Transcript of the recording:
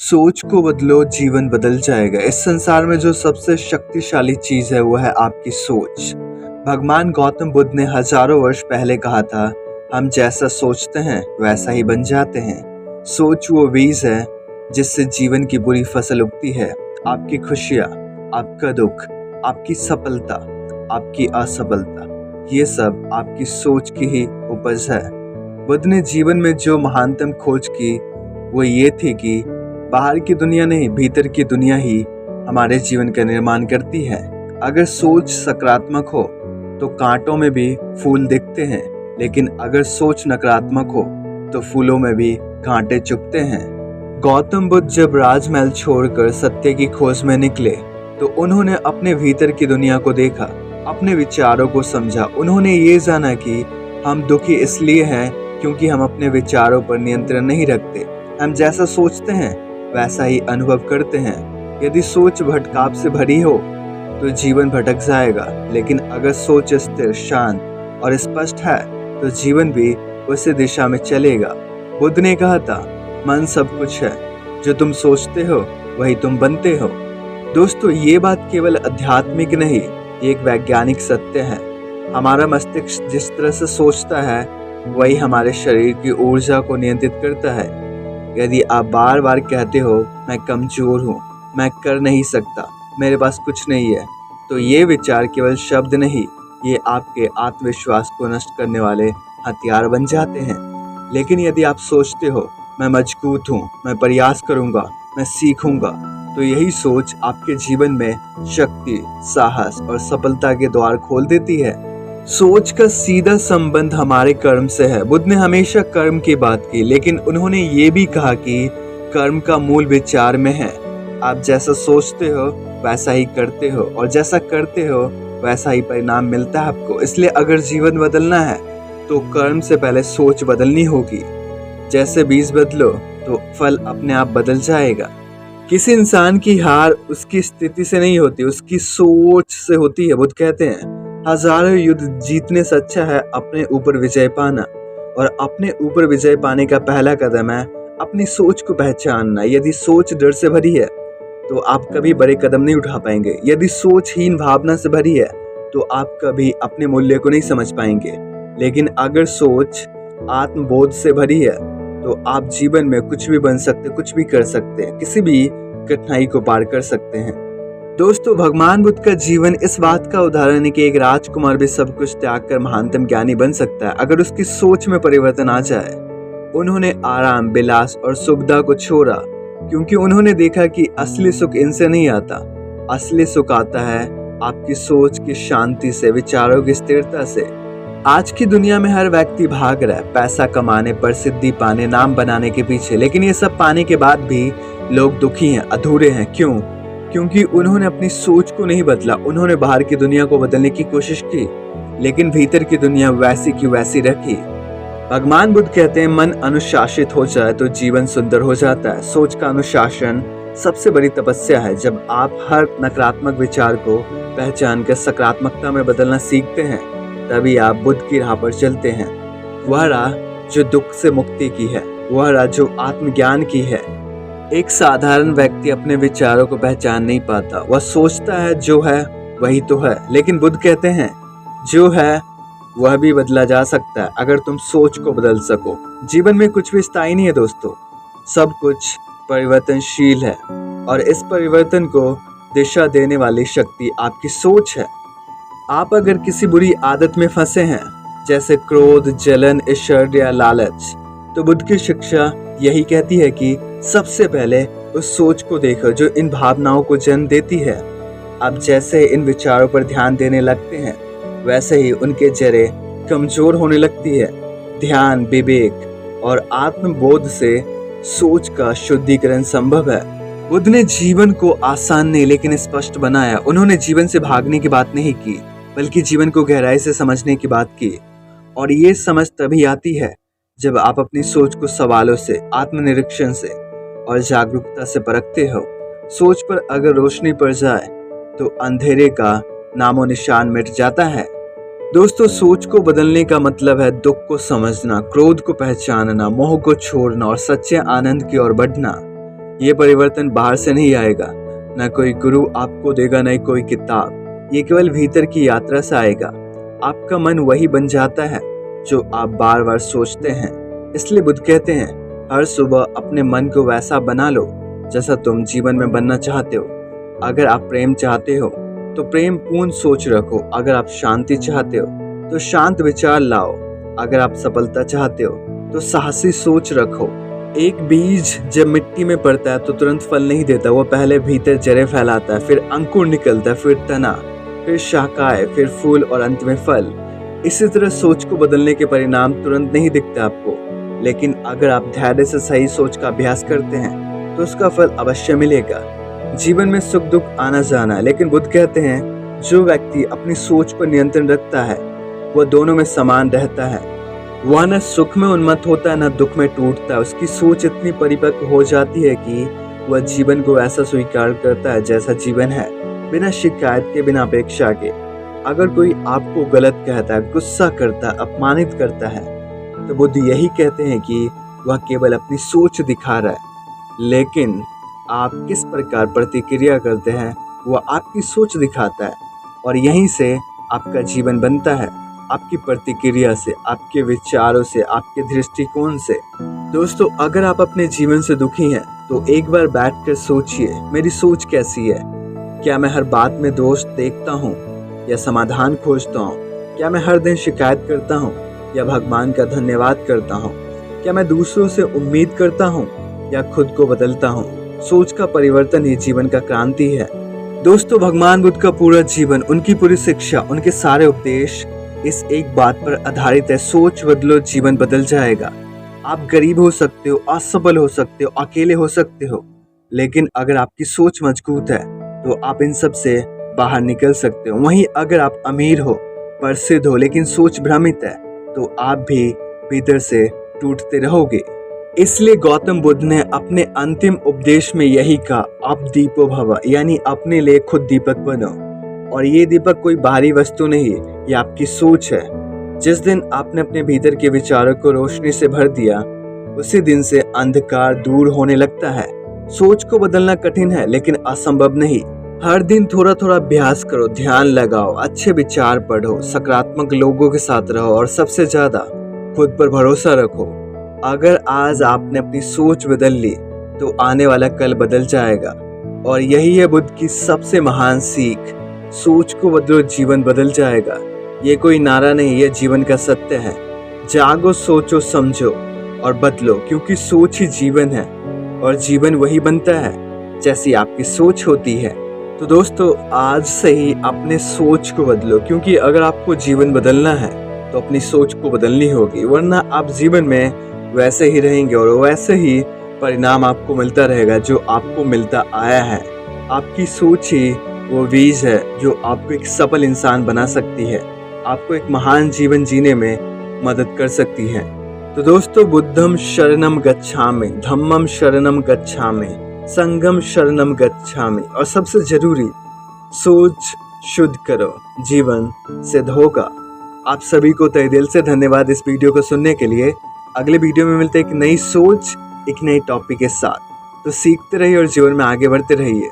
सोच को बदलो, जीवन बदल जाएगा। इस संसार में जो सबसे शक्तिशाली चीज है वो है आपकी सोच। भगवान गौतम बुद्ध ने हजारों वर्ष पहले कहा था, हम जैसा सोचते हैं वैसा ही बन जाते हैं। सोच वो बीज है जिससे जीवन की बुरी फसल उगती है। आपकी खुशियाँ, आपका दुख, आपकी सफलता, आपकी असफलता, ये सब आपकी सोच की ही उपज है। बुद्ध ने जीवन में जो महानतम खोज की वो ये थी कि बाहर की दुनिया नहीं, भीतर की दुनिया ही हमारे जीवन का निर्माण करती है। अगर सोच सकारात्मक हो तो कांटों में भी फूल दिखते हैं, लेकिन अगर सोच नकारात्मक हो तो फूलों में भी कांटे चुभते हैं। गौतम बुद्ध जब राजमहल छोड़कर सत्य की खोज में निकले तो उन्होंने अपने भीतर की दुनिया को देखा, अपने विचारों को समझा। उन्होंने ये जाना कि हम दुखी इसलिए हैं क्योंकि हम अपने विचारों पर नियंत्रण नहीं रखते। हम जैसा सोचते हैं वैसा ही अनुभव करते हैं। यदि सोच भटकाव से भरी हो तो जीवन भटक जाएगा, लेकिन अगर सोच स्थिर, शांत और स्पष्ट है तो जीवन भी उसी दिशा में चलेगा। बुद्ध ने कहा था, मन सब कुछ है, जो तुम सोचते हो वही तुम बनते हो। दोस्तों, ये बात केवल आध्यात्मिक नहीं, ये एक वैज्ञानिक सत्य है। हमारा मस्तिष्क जिस तरह से सोचता है वही हमारे शरीर की ऊर्जा को नियंत्रित करता है। यदि आप बार बार कहते हो मैं कमजोर हूँ, मैं कर नहीं सकता, मेरे पास कुछ नहीं है, तो ये विचार केवल शब्द नहीं, ये आपके आत्मविश्वास को नष्ट करने वाले हथियार बन जाते हैं। लेकिन यदि आप सोचते हो मैं मजबूत हूँ, मैं प्रयास करूँगा, मैं सीखूंगा, तो यही सोच आपके जीवन में शक्ति, साहस और सफलता के द्वार खोल देती है। सोच का सीधा संबंध हमारे कर्म से है। बुद्ध ने हमेशा कर्म की बात की, लेकिन उन्होंने ये भी कहा कि कर्म का मूल विचार में है। आप जैसा सोचते हो वैसा ही करते हो, और जैसा करते हो वैसा ही परिणाम मिलता है आपको। इसलिए अगर जीवन बदलना है तो कर्म से पहले सोच बदलनी होगी। जैसे बीज बदलो तो फल अपने आप बदल जाएगा। किसी इंसान की हार उसकी स्थिति से नहीं होती, उसकी सोच से होती है। बुद्ध कहते हैं, हजारों युद्ध जीतने से अच्छा है अपने ऊपर विजय पाना, और अपने ऊपर विजय पाने का पहला कदम है अपनी सोच को पहचानना। यदि सोच डर से भरी है तो आप कभी बड़े कदम नहीं उठा पाएंगे। यदि सोचहीन भावना से भरी है तो आप कभी अपने मूल्य को नहीं समझ पाएंगे। लेकिन अगर सोच आत्मबोध से भरी है तो आप जीवन में कुछ भी बन सकते, कुछ भी कर सकते हैं, किसी भी कठिनाई को पार कर सकते हैं। दोस्तों, भगवान बुद्ध का जीवन इस बात का उदाहरण है कि एक राजकुमार भी सब कुछ त्याग कर महानतम ज्ञानी बन सकता है अगर उसकी सोच में परिवर्तन आ जाए। उन्होंने आराम, विलास और सुविधा को छोड़ा क्योंकि उन्होंने देखा कि असली सुख इनसे नहीं आता। असली सुख आता है आपकी सोच की शांति से, विचारों की स्थिरता से। आज की दुनिया में हर व्यक्ति भाग रहा है पैसा कमाने, प्रसिद्धि पाने, नाम बनाने के पीछे, लेकिन ये सब पाने के बाद भी लोग दुखी हैं, अधूरे हैं। क्यों? क्योंकि उन्होंने अपनी सोच को नहीं बदला। उन्होंने बाहर की दुनिया को बदलने की कोशिश की, लेकिन भीतर की दुनिया वैसी की वैसी रखी। भगवान बुद्ध कहते हैं, मन अनुशासित हो जाए तो जीवन सुंदर हो जाता है। सोच का अनुशासन सबसे बड़ी तपस्या है। जब आप हर नकारात्मक विचार को पहचान कर सकारात्मकता में बदलना सीखते हैं, तभी आप बुद्ध की राह पर चलते हैं। वह राह जो दुख से मुक्ति की है, वह राह जो आत्मज्ञान की है। एक साधारण व्यक्ति अपने विचारों को पहचान नहीं पाता। वह सोचता है जो है वही तो है, लेकिन बुद्ध कहते हैं जो है वह भी बदला जा सकता है अगर तुम सोच को बदल सको। जीवन में कुछ भी स्थायी नहीं है दोस्तों, सब कुछ परिवर्तनशील है, और इस परिवर्तन को दिशा देने वाली शक्ति आपकी सोच है। आप अगर किसी बुरी आदत में फंसे हैं, जैसे क्रोध, जलन, ईर्ष्या या लालच, तो बुद्ध की शिक्षा यही कहती है कि सबसे पहले उस सोच को देखो जो इन भावनाओं को जन्म देती है। आप जैसे इन विचारों पर ध्यान देने लगते हैं वैसे ही उनके जड़ें कमजोर होने लगती है। ध्यान, विवेक और आत्मबोध से सोच का शुद्धिकरण संभव है। बुद्ध ने जीवन को आसान नहीं लेकिन स्पष्ट बनाया। उन्होंने जीवन से भागने की बात नहीं की, बल्कि जीवन को गहराई से समझने की बात की। और ये समझ तभी आती है जब आप अपनी सोच को सवालों से, आत्मनिरीक्षण से और जागरूकता से परखते हो। सोच पर अगर रोशनी पड़ जाए तो अंधेरे का नामो निशान मिट जाता है। दोस्तों, सोच को बदलने का मतलब है दुख को समझना, क्रोध को पहचानना, मोह को छोड़ना और सच्चे आनंद की ओर बढ़ना। ये परिवर्तन बाहर से नहीं आएगा, न कोई गुरु आपको देगा, न कोई किताब। ये केवल भीतर की यात्रा से आएगा। आपका मन वही बन जाता है जो आप बार बार सोचते हैं। इसलिए बुद्ध कहते हैं, हर सुबह अपने मन को वैसा बना लो जैसा तुम जीवन में बनना चाहते हो। अगर आप प्रेम चाहते हो तो प्रेम पूर्ण सोच रखो। अगर आप शांति चाहते हो तो शांत विचार लाओ। अगर आप सफलता चाहते हो तो साहसी सोच रखो। एक बीज जब मिट्टी में पड़ता है तो तुरंत फल नहीं देता। वो पहले भीतर जड़ें फैलाता है, फिर अंकुर निकलता है, फिर तना, फिर शाखाएं, फिर फूल और अंत में फल। इसी तरह सोच को बदलने के परिणाम तुरंत नहीं दिखते आपको, लेकिन अगर आप धैर्य से सही सोच का अभ्यास करते हैं तो उसका फल अवश्य मिलेगा। जीवन में सुख दुख आना जाना है, लेकिन बुद्ध कहते हैं जो व्यक्ति अपनी सोच पर नियंत्रण रखता है वह दोनों में समान रहता है। वह न सुख में उन्मत्त होता है न दुख में टूटता है। उसकी सोच इतनी परिपक्व हो जाती है कि वह जीवन को ऐसा स्वीकार करता है जैसा जीवन है, बिना शिकायत के, बिना अपेक्षा के। अगर कोई आपको गलत कहता है, गुस्सा करता है, अपमानित करता है, तो बुद्ध यही कहते हैं कि वह केवल अपनी सोच दिखा रहा है, लेकिन आप किस प्रकार प्रतिक्रिया करते हैं वह आपकी सोच दिखाता है। और यहीं से आपका जीवन बनता है, आपकी प्रतिक्रिया से, आपके विचारों से, आपके दृष्टिकोण से। दोस्तों, अगर आप अपने जीवन से दुखी हैं तो एक बार बैठकर सोचिए, मेरी सोच कैसी है? क्या मैं हर बात में दोष देखता हूँ या समाधान खोजता हूँ? क्या मैं हर दिन शिकायत करता हूँ या भगवान का धन्यवाद करता हूँ? क्या मैं दूसरों से उम्मीद करता हूँ या खुद को बदलता हूँ? सोच का परिवर्तन ही जीवन का क्रांति है। दोस्तों, भगवान बुद्ध का पूरा जीवन, उनकी पूरी शिक्षा, उनके सारे उपदेश इस एक बात पर आधारित है, सोच बदलो जीवन बदल जाएगा। आप गरीब हो सकते हो, असफल हो सकते हो, अकेले हो सकते हो, लेकिन अगर आपकी सोच मजबूत है तो आप इन सब से बाहर निकल सकते हो। वहीं अगर आप अमीर हो, प्रसिद्ध हो, लेकिन सोच भ्रमित है तो आप भी भीतर से टूटते रहोगे। इसलिए गौतम बुद्ध ने अपने अंतिम उपदेश में यही कहा, आप दीपो भव, यानी अपने लिए खुद दीपक बनो। और ये दीपक कोई बाहरी वस्तु नहीं, ये आपकी सोच है। जिस दिन आपने अपने भीतर के विचारों को रोशनी से भर दिया, उसी दिन से अंधकार दूर होने लगता है। सोच को बदलना कठिन है लेकिन असंभव नहीं। हर दिन थोड़ा थोड़ा अभ्यास करो, ध्यान लगाओ, अच्छे विचार पढ़ो, सकारात्मक लोगों के साथ रहो और सबसे ज्यादा खुद पर भरोसा रखो। अगर आज आपने अपनी सोच बदल ली तो आने वाला कल बदल जाएगा। और यही है बुद्ध की सबसे महान सीख, सोच को बदलो जीवन बदल जाएगा। ये कोई नारा नहीं, ये जीवन का सत्य है। जागो, सोचो, समझो और बदलो, क्योंकि सोच ही जीवन है और जीवन वही बनता है जैसी आपकी सोच होती है। तो दोस्तों, आज से ही अपने सोच को बदलो, क्योंकि अगर आपको जीवन बदलना है तो अपनी सोच को बदलनी होगी, वरना आप जीवन में वैसे ही रहेंगे और वैसे ही परिणाम आपको मिलता रहेगा जो आपको मिलता आया है। आपकी सोच ही वो बीज है जो आपको एक सफल इंसान बना सकती है, आपको एक महान जीवन जीने में मदद कर सकती है। तो दोस्तों, बुद्धम शरणम गच्छामि, धम्मम शरणम गच्छामि, संगम शरणम गच्छामि, और सबसे जरूरी, सोच शुद्ध करो, जीवन सिद्ध होगा। आप सभी को तहे दिल से धन्यवाद इस वीडियो को सुनने के लिए। अगले वीडियो में मिलते हैं एक नई सोच, एक नई टॉपिक के साथ। तो सीखते रहिए और जीवन में आगे बढ़ते रहिए।